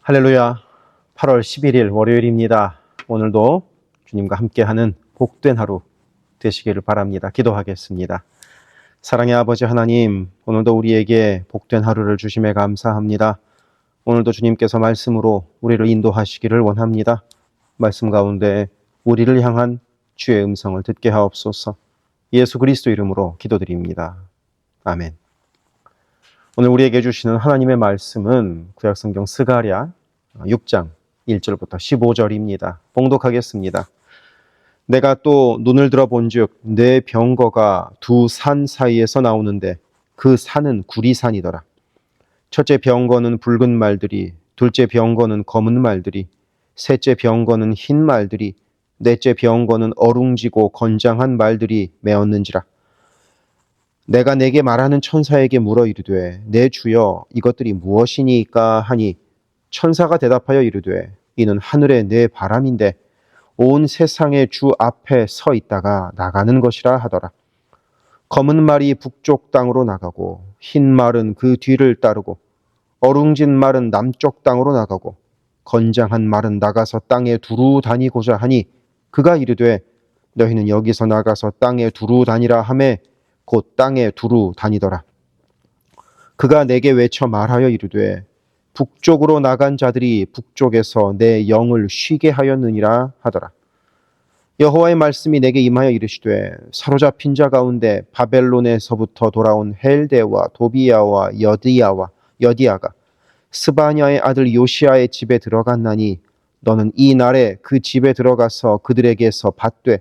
할렐루야. 8월 11일 월요일입니다. 오늘도 주님과 함께하는 복된 하루 되시기를 바랍니다. 기도하겠습니다. 사랑의 아버지 하나님, 오늘도 우리에게 복된 하루를 주심에 감사합니다. 오늘도 주님께서 말씀으로 우리를 인도하시기를 원합니다. 말씀 가운데 우리를 향한 주의 음성을 듣게 하옵소서. 예수 그리스도 이름으로 기도드립니다. 아멘. 오늘 우리에게 주시는 하나님의 말씀은 구약성경 스가랴 6장 1절부터 15절입니다. 봉독하겠습니다. 내가 또 눈을 들어 본즉 내 병거가 두 산 사이에서 나오는데 그 산은 구리산이더라. 첫째 병거는 붉은 말들이, 둘째 병거는 검은 말들이, 셋째 병거는 흰 말들이, 넷째 병거는 어룽지고 건장한 말들이 메었는지라. 내가 내게 말하는 천사에게 물어 이르되 내 주여 이것들이 무엇이니까 하니 천사가 대답하여 이르되 이는 하늘의 내 바람인데 온 세상의 주 앞에 서 있다가 나가는 것이라 하더라. 검은 말이 북쪽 땅으로 나가고 흰 말은 그 뒤를 따르고 어룽진 말은 남쪽 땅으로 나가고 건장한 말은 나가서 땅에 두루 다니고자 하니 그가 이르되 너희는 여기서 나가서 땅에 두루 다니라 하매 곧 땅에 두루 다니더라. 그가 내게 외쳐 말하여 이르되 북쪽으로 나간 자들이 북쪽에서 내 영을 쉬게 하였느니라 하더라. 여호와의 말씀이 내게 임하여 이르시되 사로잡힌 자 가운데 바벨론에서부터 돌아온 헬데와 도비야와 여디야가 스바냐의 아들 요시야의 집에 들어갔나니 너는 이 날에 그 집에 들어가서 그들에게서 받되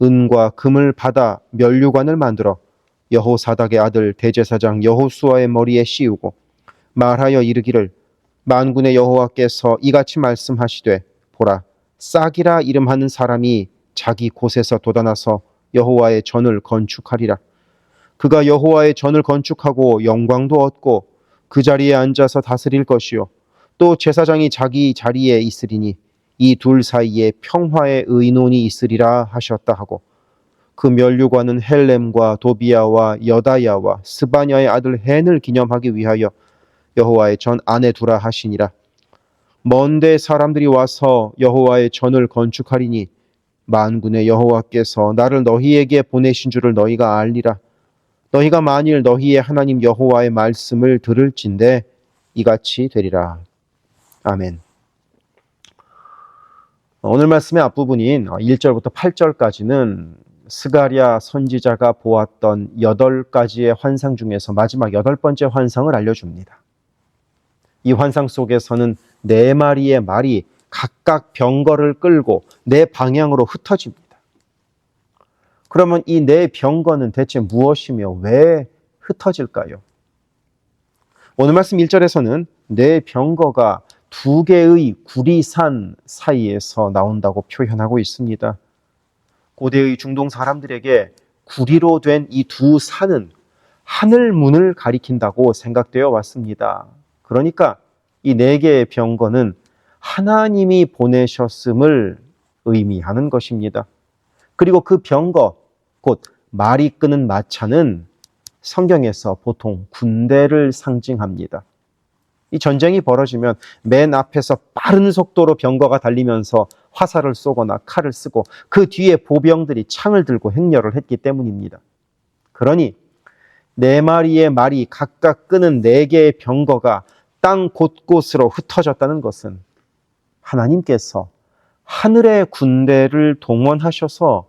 은과 금을 받아 면류관을 만들어 여호사닥의 아들 대제사장 여호수아의 머리에 씌우고 말하여 이르기를 만군의 여호와께서 이같이 말씀하시되 보라 싹이라 이름하는 사람이 자기 곳에서 돋아나서 여호와의 전을 건축하리라. 그가 여호와의 전을 건축하고 영광도 얻고 그 자리에 앉아서 다스릴 것이요 또 제사장이 자기 자리에 있으리니 이 둘 사이에 평화의 의논이 있으리라 하셨다 하고 그 면류관은 헬렘과 도비야와 여다야와 스바냐의 아들 헨을 기념하기 위하여 여호와의 전 안에 두라 하시니라. 먼데 사람들이 와서 여호와의 전을 건축하리니 만군의 여호와께서 나를 너희에게 보내신 줄을 너희가 알리라. 너희가 만일 너희의 하나님 여호와의 말씀을 들을진대 이같이 되리라. 아멘. 오늘 말씀의 앞부분인 1절부터 8절까지는 스가랴 선지자가 보았던 8가지의 환상 중에서 마지막 8번째 환상을 알려줍니다. 이 환상 속에서는 4마리의 말이 각각 병거를 끌고 4방향으로 흩어집니다. 그러면 이 4병거는 대체 무엇이며 왜 흩어질까요? 오늘 말씀 1절에서는 4병거가 2개의 구리산 사이에서 나온다고 표현하고 있습니다. 고대의 중동 사람들에게 구리로 된 이 두 산은 하늘문을 가리킨다고 생각되어 왔습니다. 그러니까 이 4개의 병거는 하나님이 보내셨음을 의미하는 것입니다. 그리고 그 병거, 곧 말이 끄는 마차는 성경에서 보통 군대를 상징합니다. 이 전쟁이 벌어지면 맨 앞에서 빠른 속도로 병거가 달리면서 화살을 쏘거나 칼을 쓰고 그 뒤에 보병들이 창을 들고 행렬을 했기 때문입니다. 그러니 4마리의 말이 각각 끄는 4개의 병거가 땅 곳곳으로 흩어졌다는 것은 하나님께서 하늘의 군대를 동원하셔서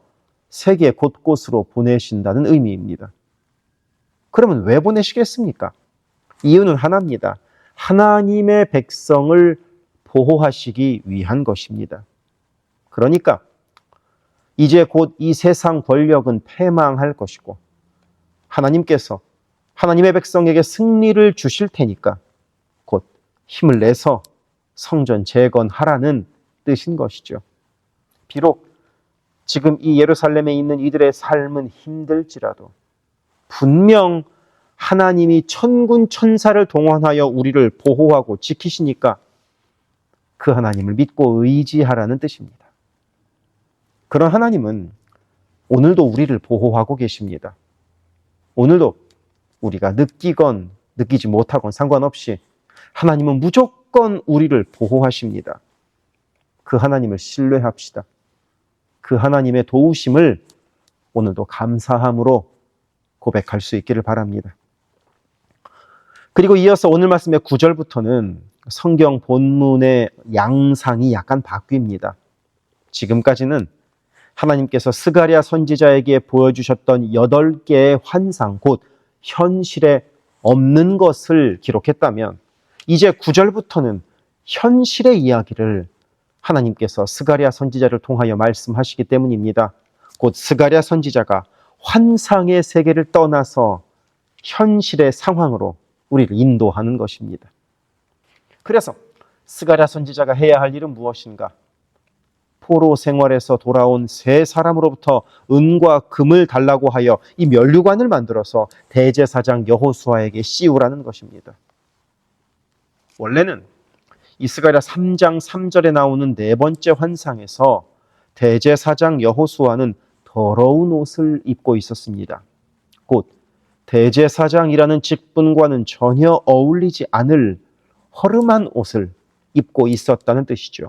세계 곳곳으로 보내신다는 의미입니다. 그러면 왜 보내시겠습니까? 이유는 하나입니다. 하나님의 백성을 보호하시기 위한 것입니다. 그러니까 이제 곧 이 세상 권력은 패망할 것이고 하나님께서 하나님의 백성에게 승리를 주실 테니까 곧 힘을 내서 성전 재건하라는 뜻인 것이죠. 비록 지금 이 예루살렘에 있는 이들의 삶은 힘들지라도 분명 하나님이 천군 천사를 동원하여 우리를 보호하고 지키시니까 그 하나님을 믿고 의지하라는 뜻입니다. 그런 하나님은 오늘도 우리를 보호하고 계십니다. 오늘도 우리가 느끼건 느끼지 못하건 상관없이 하나님은 무조건 무조건 우리를 보호하십니다. 그 하나님을 신뢰합시다. 그 하나님의 도우심을 오늘도 감사함으로 고백할 수 있기를 바랍니다. 그리고 이어서 오늘 말씀의 9절부터는 성경 본문의 양상이 약간 바뀝니다. 지금까지는 하나님께서 스가랴 선지자에게 보여주셨던 8개의 환상, 곧 현실에 없는 것을 기록했다면 이제 9절부터는 현실의 이야기를 하나님께서 스가랴 선지자를 통하여 말씀하시기 때문입니다. 곧 스가랴 선지자가 환상의 세계를 떠나서 현실의 상황으로 우리를 인도하는 것입니다. 그래서 스가랴 선지자가 해야 할 일은 무엇인가? 포로 생활에서 돌아온 세 사람으로부터 은과 금을 달라고 하여 이 면류관을 만들어서 대제사장 여호수아에게 씌우라는 것입니다. 원래는 이 스가랴 3장 3절에 나오는 네 번째 환상에서 대제사장 여호수아는 더러운 옷을 입고 있었습니다. 곧 대제사장이라는 직분과는 전혀 어울리지 않을 허름한 옷을 입고 있었다는 뜻이죠.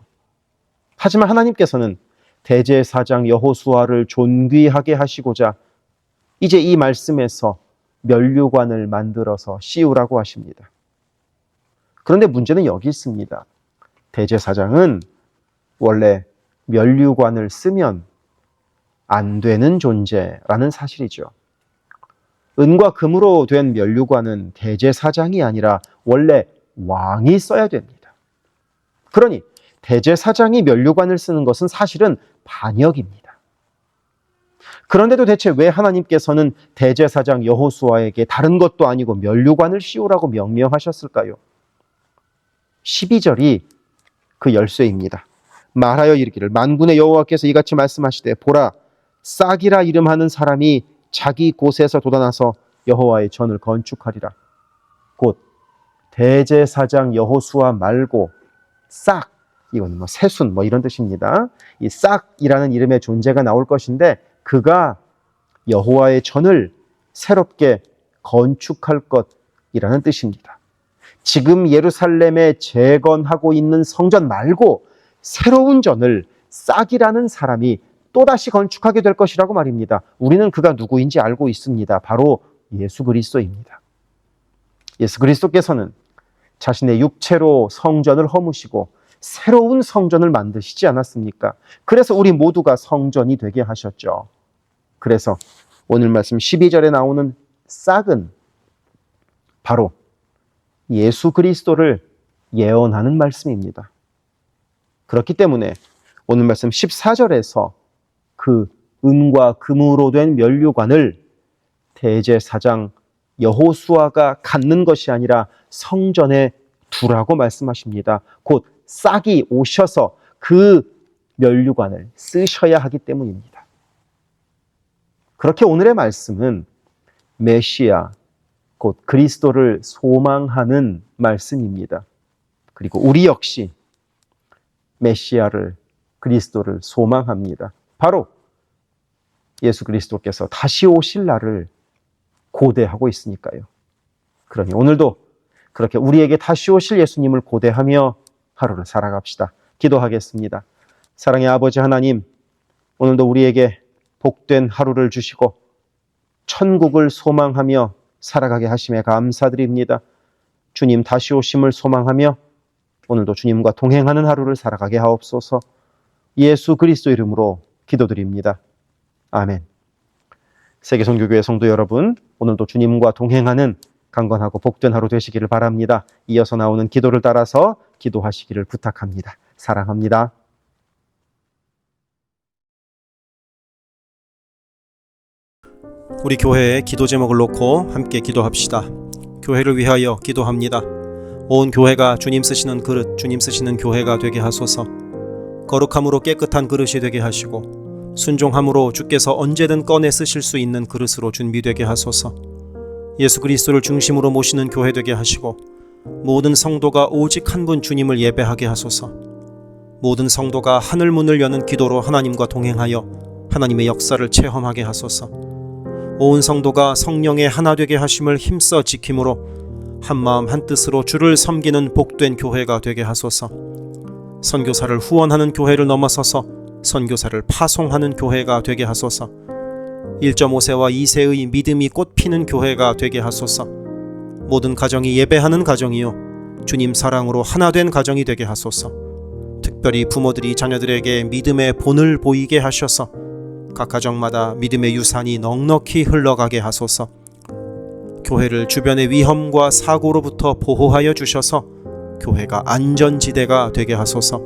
하지만 하나님께서는 대제사장 여호수아를 존귀하게 하시고자 이제 이 말씀에서 면류관을 만들어서 씌우라고 하십니다. 그런데 문제는 여기 있습니다. 대제사장은 원래 면류관을 쓰면 안 되는 존재라는 사실이죠. 은과 금으로 된 면류관은 대제사장이 아니라 원래 왕이 써야 됩니다. 그러니 대제사장이 면류관을 쓰는 것은 사실은 반역입니다. 그런데도 대체 왜 하나님께서는 대제사장 여호수아에게 다른 것도 아니고 면류관을 씌우라고 명령하셨을까요? 12절이 그 열쇠입니다. 말하여 이르기를 만군의 여호와께서 이같이 말씀하시되 보라 싹이라 이름하는 사람이 자기 곳에서 돋아나서 여호와의 전을 건축하리라. 곧 대제사장 여호수아 말고 싹, 이건 새순 이런 뜻입니다. 이 싹이라는 이름의 존재가 나올 것인데 그가 여호와의 전을 새롭게 건축할 것이라는 뜻입니다. 지금 예루살렘에 재건하고 있는 성전 말고 새로운 전을 싹이라는 사람이 또다시 건축하게 될 것이라고 말입니다. 우리는 그가 누구인지 알고 있습니다. 바로 예수 그리스도입니다. 예수 그리스도께서는 자신의 육체로 성전을 허무시고 새로운 성전을 만드시지 않았습니까? 그래서 우리 모두가 성전이 되게 하셨죠. 그래서 오늘 말씀 12절에 나오는 싹은 바로 예수 그리스도를 예언하는 말씀입니다. 그렇기 때문에 오늘 말씀 14절에서 그 은과 금으로 된 면류관을 대제사장 여호수아가 갖는 것이 아니라 성전에 두라고 말씀하십니다. 곧 싹이 오셔서 그 면류관을 쓰셔야 하기 때문입니다. 그렇게 오늘의 말씀은 메시아, 곧 그리스도를 소망하는 말씀입니다. 그리고 우리 역시 메시아를, 그리스도를 소망합니다. 바로 예수 그리스도께서 다시 오실 날을 고대하고 있으니까요. 그러니 오늘도 그렇게 우리에게 다시 오실 예수님을 고대하며 하루를 살아갑시다. 기도하겠습니다. 사랑의 아버지 하나님, 오늘도 우리에게 복된 하루를 주시고 천국을 소망하며 살아가게 하심에 감사드립니다. 주님 다시 오심을 소망하며 오늘도 주님과 동행하는 하루를 살아가게 하옵소서. 예수 그리스도 이름으로 기도드립니다. 아멘. 세계선교교회 성도 여러분, 오늘도 주님과 동행하는 강건하고 복된 하루 되시기를 바랍니다. 이어서 나오는 기도를 따라서 기도하시기를 부탁합니다. 사랑합니다. 우리 교회에 기도 제목을 놓고 함께 기도합시다. 교회를 위하여 기도합니다. 온 교회가 주님 쓰시는 그릇, 주님 쓰시는 교회가 되게 하소서. 거룩함으로 깨끗한 그릇이 되게 하시고 순종함으로 주께서 언제든 꺼내 쓰실 수 있는 그릇으로 준비되게 하소서. 예수 그리스도를 중심으로 모시는 교회 되게 하시고 모든 성도가 오직 한 분 주님을 예배하게 하소서. 모든 성도가 하늘 문을 여는 기도로 하나님과 동행하여 하나님의 역사를 체험하게 하소서. 온 성도가 성령의 하나 되게 하심을 힘써 지킴으로 한마음 한뜻으로 주를 섬기는 복된 교회가 되게 하소서. 선교사를 후원하는 교회를 넘어서서 선교사를 파송하는 교회가 되게 하소서. 1.5세와 2세의 믿음이 꽃피는 교회가 되게 하소서. 모든 가정이 예배하는 가정이요 주님 사랑으로 하나 된 가정이 되게 하소서. 특별히 부모들이 자녀들에게 믿음의 본을 보이게 하셔서 각 가정마다 믿음의 유산이 넉넉히 흘러가게 하소서. 교회를 주변의 위험과 사고로부터 보호하여 주셔서 교회가 안전지대가 되게 하소서.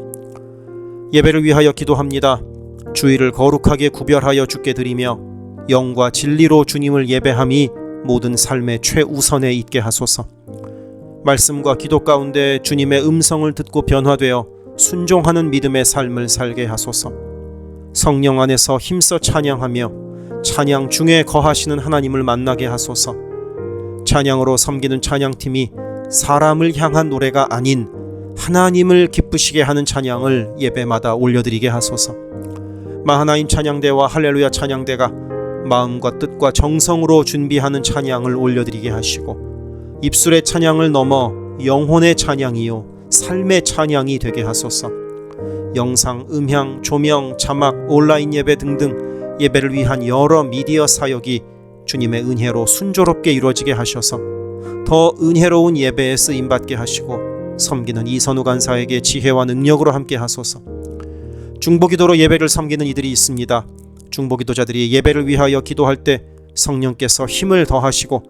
예배를 위하여 기도합니다. 주일을 거룩하게 구별하여 주께 드리며 영과 진리로 주님을 예배함이 모든 삶의 최우선에 있게 하소서. 말씀과 기도 가운데 주님의 음성을 듣고 변화되어 순종하는 믿음의 삶을 살게 하소서. 성령 안에서 힘써 찬양하며 찬양 중에 거하시는 하나님을 만나게 하소서. 찬양으로 섬기는 찬양팀이 사람을 향한 노래가 아닌 하나님을 기쁘시게 하는 찬양을 예배마다 올려드리게 하소서. 마하나임 찬양대와 할렐루야 찬양대가 마음과 뜻과 정성으로 준비하는 찬양을 올려드리게 하시고 입술의 찬양을 넘어 영혼의 찬양이요 삶의 찬양이 되게 하소서. 영상, 음향, 조명, 자막, 온라인 예배 등등 예배를 위한 여러 미디어 사역이 주님의 은혜로 순조롭게 이루어지게 하셔서 더 은혜로운 예배에 쓰임받게 하시고 섬기는 이선우 간사에게 지혜와 능력으로 함께 하소서. 중보기도로 예배를 섬기는 이들이 있습니다. 중보기도자들이 예배를 위하여 기도할 때 성령께서 힘을 더하시고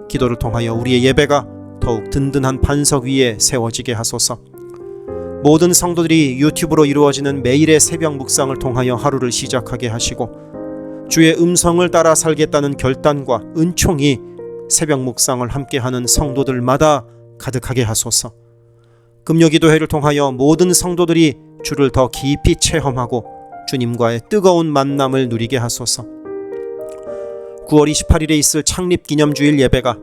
기도를 통하여 우리의 예배가 더욱 든든한 반석 위에 세워지게 하소서. 모든 성도들이 유튜브로 이루어지는 매일의 새벽 묵상을 통하여 하루를 시작하게 하시고 주의 음성을 따라 살겠다는 결단과 은총이 새벽 묵상을 함께하는 성도들마다 가득하게 하소서. 금요기도회를 통하여 모든 성도들이 주를 더 깊이 체험하고 주님과의 뜨거운 만남을 누리게 하소서. 9월 28일에 있을 창립기념주일 예배가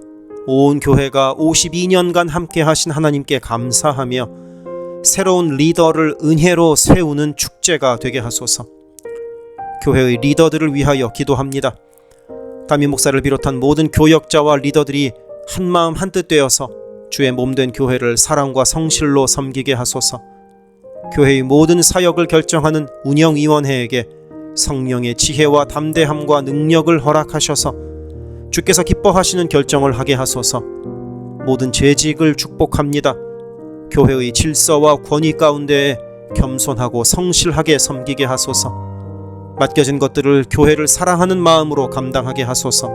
온 교회가 52년간 함께 하신 하나님께 감사하며 새로운 리더를 은혜로 세우는 축제가 되게 하소서. 교회의 리더들을 위하여 기도합니다. 담임 목사를 비롯한 모든 교역자와 리더들이 한마음 한뜻 되어서 주의 몸된 교회를 사랑과 성실로 섬기게 하소서. 교회의 모든 사역을 결정하는 운영위원회에게 성령의 지혜와 담대함과 능력을 허락하셔서 주께서 기뻐하시는 결정을 하게 하소서. 모든 재직을 축복합니다. 교회의 질서와 권위 가운데 겸손하고 성실하게 섬기게 하소서. 맡겨진 것들을 교회를 사랑하는 마음으로 감당하게 하소서.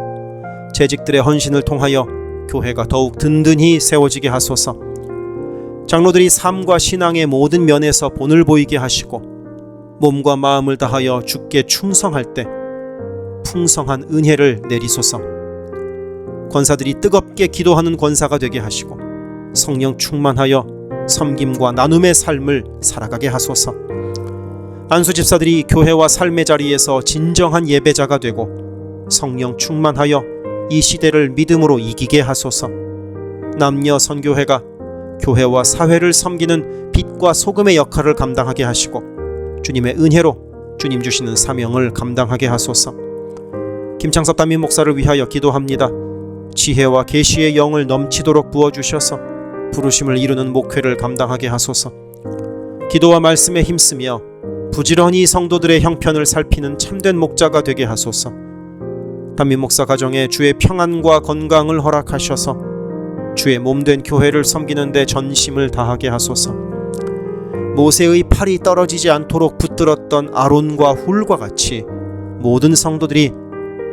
재직들의 헌신을 통하여 교회가 더욱 든든히 세워지게 하소서. 장로들이 삶과 신앙의 모든 면에서 본을 보이게 하시고 몸과 마음을 다하여 주께 충성할 때 풍성한 은혜를 내리소서. 권사들이 뜨겁게 기도하는 권사가 되게 하시고 성령 충만하여 섬김과 나눔의 삶을 살아가게 하소서. 안수 집사들이 교회와 삶의 자리에서 진정한 예배자가 되고 성령 충만하여 이 시대를 믿음으로 이기게 하소서. 남녀 선교회가 교회와 사회를 섬기는 빛과 소금의 역할을 감당하게 하시고 주님의 은혜로 주님 주시는 사명을 감당하게 하소서. 김창섭 담임 목사를 위하여 기도합니다. 지혜와 계시의 영을 넘치도록 부어주셔서 부르심을 이루는 목회를 감당하게 하소서. 기도와 말씀에 힘쓰며 부지런히 성도들의 형편을 살피는 참된 목자가 되게 하소서. 담임 목사 가정에 주의 평안과 건강을 허락하셔서 주의 몸된 교회를 섬기는 데 전심을 다하게 하소서. 모세의 팔이 떨어지지 않도록 붙들었던 아론과 훌과 같이 모든 성도들이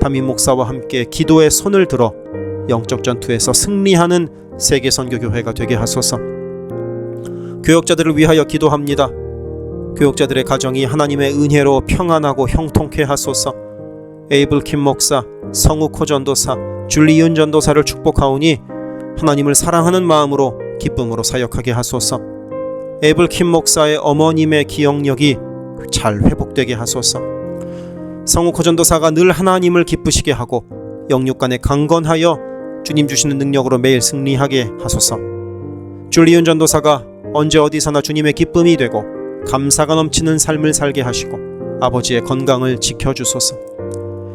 담임 목사와 함께 기도의 손을 들어 영적 전투에서 승리하는 세계 선교교회가 되게 하소서. 교역자들을 위하여 기도합니다. 교역자들의 가정이 하나님의 은혜로 평안하고 형통케 하소서. 에이블 킴 목사, 성욱 호 전도사, 줄리윤 전도사를 축복하오니 하나님을 사랑하는 마음으로 기쁨으로 사역하게 하소서. 에이블 킴 목사의 어머님의 기억력이 잘 회복되게 하소서. 성욱 호 전도사가 늘 하나님을 기쁘시게 하고 영육간에 강건하여 주님 주시는 능력으로 매일 승리하게 하소서. 줄리윤 전도사가 언제 어디서나 주님의 기쁨이 되고 감사가 넘치는 삶을 살게 하시고 아버지의 건강을 지켜주소서.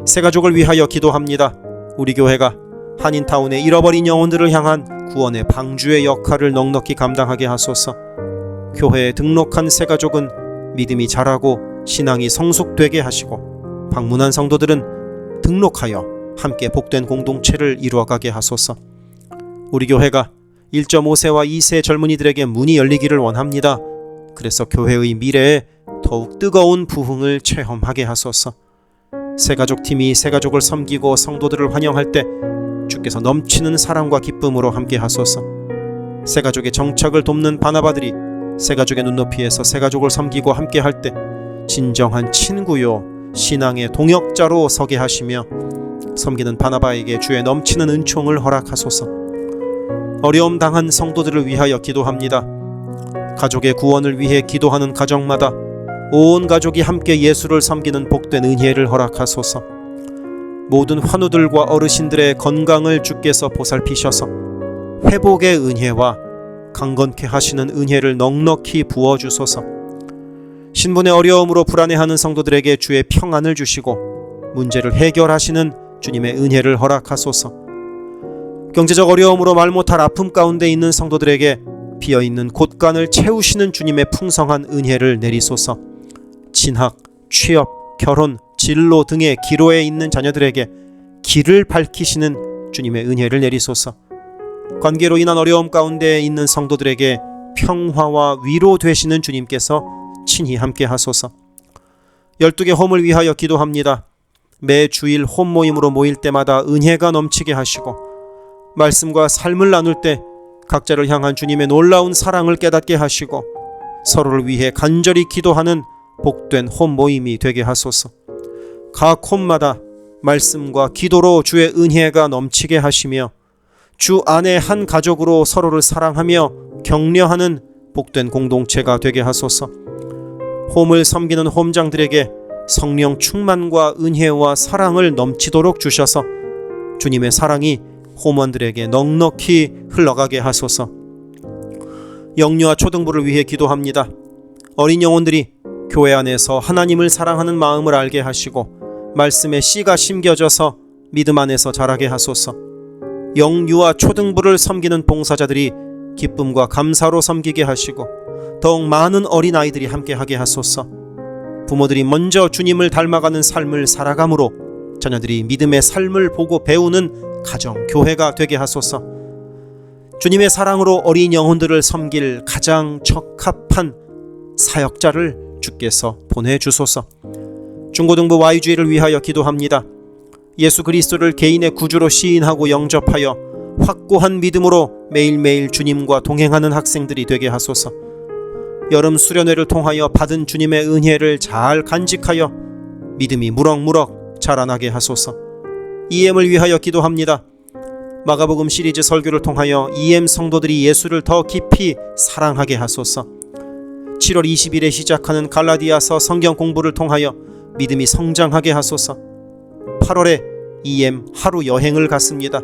새 가족을 위하여 기도합니다. 우리 교회가 한인타운의 잃어버린 영혼들을 향한 구원의 방주의 역할을 넉넉히 감당하게 하소서. 교회에 등록한 새가족은 믿음이 자라고 신앙이 성숙되게 하시고, 방문한 성도들은 등록하여 함께 복된 공동체를 이루어가게 하소서. 우리 교회가 1.5세와 2세 젊은이들에게 문이 열리기를 원합니다. 그래서 교회의 미래에 더욱 뜨거운 부흥을 체험하게 하소서. 새가족팀이 새가족을 섬기고 성도들을 환영할 때 주께서 넘치는 사랑과 기쁨으로 함께 하소서. 새가족의 정착을 돕는 바나바들이 새가족의 눈높이에서 새가족을 섬기고 함께 할 때 진정한 친구요 신앙의 동역자로 서게 하시며, 섬기는 바나바에게 주의 넘치는 은총을 허락하소서. 어려움 당한 성도들을 위하여 기도합니다. 가족의 구원을 위해 기도하는 가정마다 온 가족이 함께 예수를 섬기는 복된 은혜를 허락하소서. 모든 환우들과 어르신들의 건강을 주께서 보살피셔서 회복의 은혜와 강건케 하시는 은혜를 넉넉히 부어주소서. 신분의 어려움으로 불안해하는 성도들에게 주의 평안을 주시고 문제를 해결하시는 주님의 은혜를 허락하소서. 경제적 어려움으로 말 못할 아픔 가운데 있는 성도들에게 비어있는 곳간을 채우시는 주님의 풍성한 은혜를 내리소서. 진학, 취업, 결혼, 진로 등의 기로에 있는 자녀들에게 길을 밝히시는 주님의 은혜를 내리소서. 관계로 인한 어려움 가운데 있는 성도들에게 평화와 위로 되시는 주님께서 친히 함께 하소서. 12개 홈을 위하여 기도합니다. 매 주일 홈 모임으로 모일 때마다 은혜가 넘치게 하시고, 말씀과 삶을 나눌 때 각자를 향한 주님의 놀라운 사랑을 깨닫게 하시고, 서로를 위해 간절히 기도하는 복된 홈 모임이 되게 하소서. 각 홈마다 말씀과 기도로 주의 은혜가 넘치게 하시며, 주 안에 한 가족으로 서로를 사랑하며 격려하는 복된 공동체가 되게 하소서. 홈을 섬기는 홈장들에게 성령 충만과 은혜와 사랑을 넘치도록 주셔서 주님의 사랑이 홈원들에게 넉넉히 흘러가게 하소서. 영유아 초등부를 위해 기도합니다. 어린 영혼들이 교회 안에서 하나님을 사랑하는 마음을 알게 하시고 말씀의 씨가 심겨져서 믿음 안에서 자라게 하소서. 영유아 초등부를 섬기는 봉사자들이 기쁨과 감사로 섬기게 하시고 더욱 많은 어린아이들이 함께하게 하소서. 부모들이 먼저 주님을 닮아가는 삶을 살아감으로 자녀들이 믿음의 삶을 보고 배우는 가정, 교회가 되게 하소서. 주님의 사랑으로 어린 영혼들을 섬길 가장 적합한 사역자를 주께서 보내주소서. 중고등부 Y주일을 위하여 기도합니다. 예수 그리스도를 개인의 구주로 시인하고 영접하여 확고한 믿음으로 매일매일 주님과 동행하는 학생들이 되게 하소서. 여름 수련회를 통하여 받은 주님의 은혜를 잘 간직하여 믿음이 무럭무럭 자라나게 하소서. EM을 위하여 기도합니다. 마가복음 시리즈 설교를 통하여 EM 성도들이 예수를 더 깊이 사랑하게 하소서. 7월 20일에 시작하는 갈라디아서 성경 공부를 통하여 믿음이 성장하게 하소서. 8월에 EM 하루 여행을 갔습니다.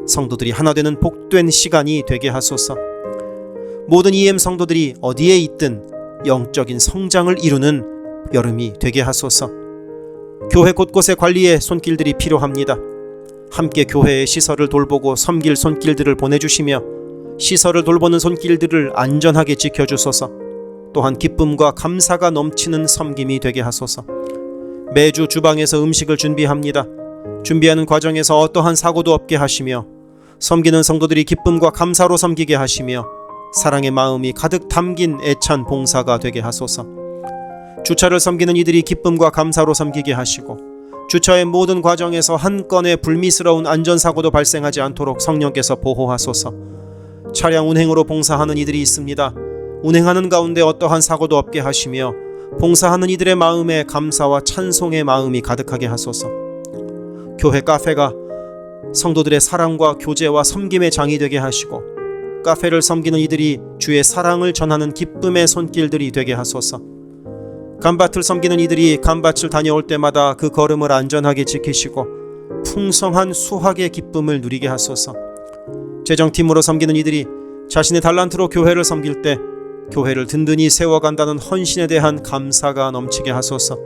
성도들이 하나 되는 복된 시간이 되게 하소서. 모든 EM 성도들이 어디에 있든 영적인 성장을 이루는 여름이 되게 하소서. 교회 곳곳의 관리에 손길들이 필요합니다. 함께 교회의 시설을 돌보고 섬길 손길들을 보내주시며 시설을 돌보는 손길들을 안전하게 지켜주소서. 또한 기쁨과 감사가 넘치는 섬김이 되게 하소서. 매주 주방에서 음식을 준비합니다. 준비하는 과정에서 어떠한 사고도 없게 하시며 섬기는 성도들이 기쁨과 감사로 섬기게 하시며 사랑의 마음이 가득 담긴 애찬 봉사가 되게 하소서. 주차를 섬기는 이들이 기쁨과 감사로 섬기게 하시고 주차의 모든 과정에서 한 건의 불미스러운 안전사고도 발생하지 않도록 성령께서 보호하소서. 차량 운행으로 봉사하는 이들이 있습니다. 운행하는 가운데 어떠한 사고도 없게 하시며 봉사하는 이들의 마음에 감사와 찬송의 마음이 가득하게 하소서. 교회 카페가 성도들의 사랑과 교제와 섬김의 장이 되게 하시고 카페를 섬기는 이들이 주의 사랑을 전하는 기쁨의 손길들이 되게 하소서. 감밭을 섬기는 이들이 감밭을 다녀올 때마다 그 걸음을 안전하게 지키시고 풍성한 수확의 기쁨을 누리게 하소서. 재정팀으로 섬기는 이들이 자신의 달란트로 교회를 섬길 때 교회를 든든히 세워간다는 헌신에 대한 감사가 넘치게 하소서.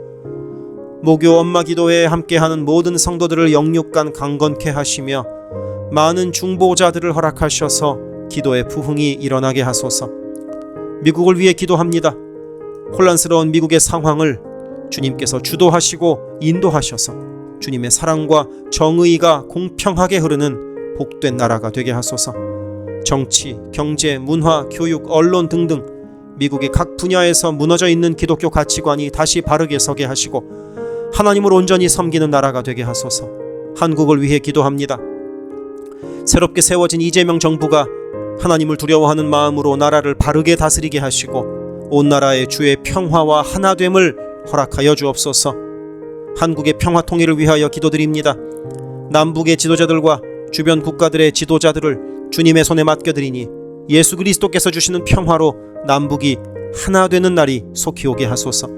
모교 엄마 기도회에 함께하는 모든 성도들을 영육간 강건케 하시며 많은 중보자들을 허락하셔서 기도의 부흥이 일어나게 하소서. 미국을 위해 기도합니다. 혼란스러운 미국의 상황을 주님께서 주도하시고 인도하셔서 주님의 사랑과 정의가 공평하게 흐르는 복된 나라가 되게 하소서. 정치, 경제, 문화, 교육, 언론 등등 미국의 각 분야에서 무너져 있는 기독교 가치관이 다시 바르게 서게 하시고 하나님을 온전히 섬기는 나라가 되게 하소서. 한국을 위해 기도합니다. 새롭게 세워진 이재명 정부가 하나님을 두려워하는 마음으로 나라를 바르게 다스리게 하시고 온 나라의 주의 평화와 하나됨을 허락하여 주옵소서. 한국의 평화 통일을 위하여 기도드립니다. 남북의 지도자들과 주변 국가들의 지도자들을 주님의 손에 맡겨드리니 예수 그리스도께서 주시는 평화로 남북이 하나 되는 날이 속히 오게 하소서.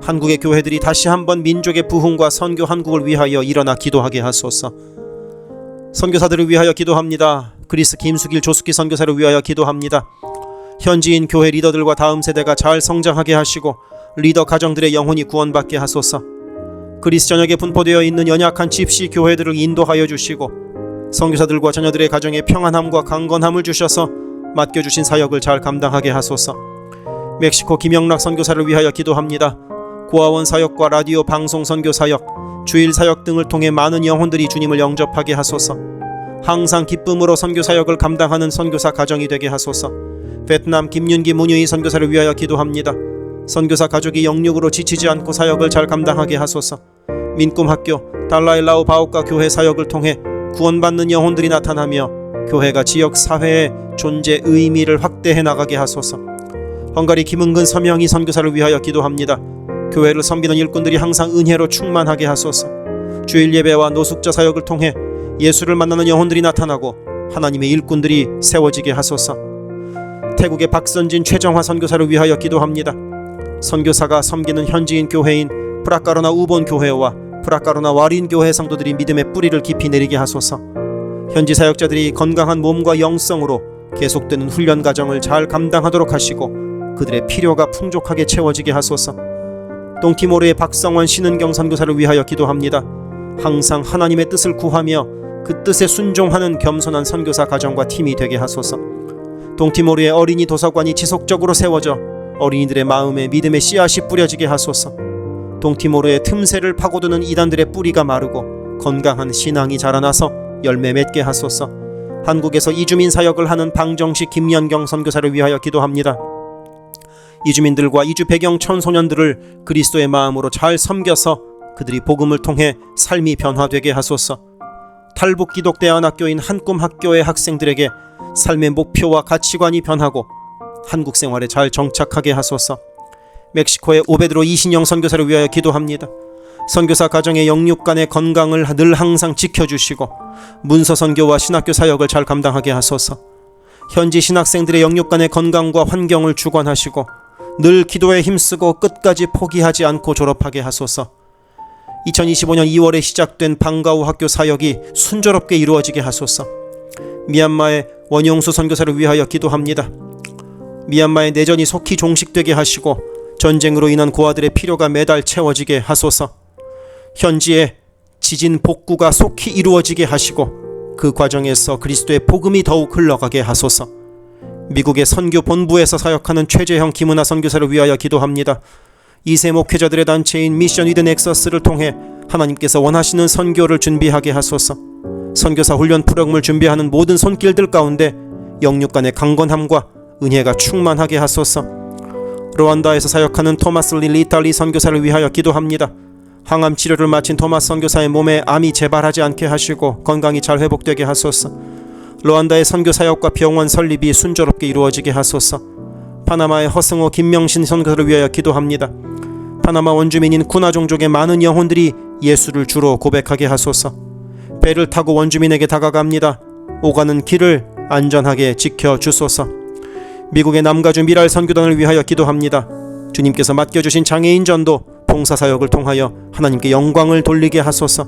한국의 교회들이 다시 한번 민족의 부흥과 선교 한국을 위하여 일어나 기도하게 하소서. 선교사들을 위하여 기도합니다. 그리스 김수길 조숙기 선교사를 위하여 기도합니다. 현지인 교회 리더들과 다음 세대가 잘 성장하게 하시고 리더 가정들의 영혼이 구원받게 하소서. 그리스 전역에 분포되어 있는 연약한 집시 교회들을 인도하여 주시고 선교사들과 자녀들의 가정에 평안함과 강건함을 주셔서 맡겨주신 사역을 잘 감당하게 하소서. 멕시코 김영락 선교사를 위하여 기도합니다. 고아원 사역과 라디오 방송 선교 사역, 주일 사역 등을 통해 많은 영혼들이 주님을 영접하게 하소서. 항상 기쁨으로 선교 사역을 감당하는 선교사 가정이 되게 하소서. 베트남 김윤기 문유희 선교사를 위하여 기도합니다. 선교사 가족이 영육으로 지치지 않고 사역을 잘 감당하게 하소서. 민꿈학교, 달라일라오 바오카 교회 사역을 통해 구원받는 영혼들이 나타나며 교회가 지역 사회의 존재 의미를 확대해 나가게 하소서. 헝가리 김은근 서명희 선교사를 위하여 기도합니다. 교회를 섬기는 일꾼들이 항상 은혜로 충만하게 하소서. 주일 예배와 노숙자 사역을 통해 예수를 만나는 영혼들이 나타나고 하나님의 일꾼들이 세워지게 하소서. 태국의 박선진 최정화 선교사를 위하여 기도합니다. 선교사가 섬기는 현지인 교회인 프라카로나 우본 교회와 프라카로나 와린 교회 성도들이 믿음의 뿌리를 깊이 내리게 하소서. 현지 사역자들이 건강한 몸과 영성으로 계속되는 훈련 과정을 잘 감당하도록 하시고 그들의 필요가 풍족하게 채워지게 하소서. 동티모르의 박성원 신은경 선교사를 위하여 기도합니다. 항상 하나님의 뜻을 구하며 그 뜻에 순종하는 겸손한 선교사 가정과 팀이 되게 하소서. 동티모르의 어린이 도서관이 지속적으로 세워져 어린이들의 마음에 믿음의 씨앗이 뿌려지게 하소서. 동티모르의 틈새를 파고드는 이단들의 뿌리가 마르고 건강한 신앙이 자라나서 열매 맺게 하소서. 한국에서 이주민 사역을 하는 방정식 김연경 선교사를 위하여 기도합니다. 이주민들과 이주 배경 청소년들을 그리스도의 마음으로 잘 섬겨서 그들이 복음을 통해 삶이 변화되게 하소서. 탈북 기독대안학교인 한꿈학교의 학생들에게 삶의 목표와 가치관이 변하고 한국 생활에 잘 정착하게 하소서. 멕시코의 오베드로 이신영 선교사를 위하여 기도합니다. 선교사 가정의 영육 간의 건강을 늘 항상 지켜주시고 문서 선교와 신학교 사역을 잘 감당하게 하소서. 현지 신학생들의 영육 간의 건강과 환경을 주관하시고 늘 기도에 힘쓰고 끝까지 포기하지 않고 졸업하게 하소서. 2025년 2월에 시작된 방과후 학교 사역이 순조롭게 이루어지게 하소서. 미얀마의 원용수 선교사를 위하여 기도합니다. 미얀마의 내전이 속히 종식되게 하시고 전쟁으로 인한 고아들의 필요가 매달 채워지게 하소서. 현지의 지진 복구가 속히 이루어지게 하시고 그 과정에서 그리스도의 복음이 더욱 흘러가게 하소서. 미국의 선교 본부에서 사역하는 최재형 김은하 선교사를 위하여 기도합니다. 2세 목회자들의 단체인 미션 위드 넥서스를 통해 하나님께서 원하시는 선교를 준비하게 하소서. 선교사 훈련 프로그램을 준비하는 모든 손길들 가운데 영육 간의 강건함과 은혜가 충만하게 하소서. 르완다에서 사역하는 토마스 리탈리 선교사를 위하여 기도합니다. 항암 치료를 마친 토마스 선교사의 몸에 암이 재발하지 않게 하시고 건강이 잘 회복되게 하소서. 르완다의 선교 사역과 병원 설립이 순조롭게 이루어지게 하소서. 파나마의 허승호 김명신 선교사를 위하여 기도합니다. 파나마 원주민인 쿠나 종족의 많은 영혼들이 예수를 주로 고백하게 하소서. 배를 타고 원주민에게 다가갑니다. 오가는 길을 안전하게 지켜주소서. 미국의 남가주 미랄 선교단을 위하여 기도합니다. 주님께서 맡겨주신 장애인 전도 봉사사역을 통하여 하나님께 영광을 돌리게 하소서.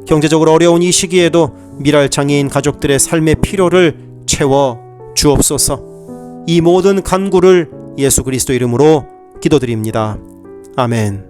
경제적으로 어려운 이 시기에도 미랄 장애인 가족들의 삶의 필요를 채워 주옵소서. 이 모든 간구를 예수 그리스도 이름으로 기도드립니다. 아멘.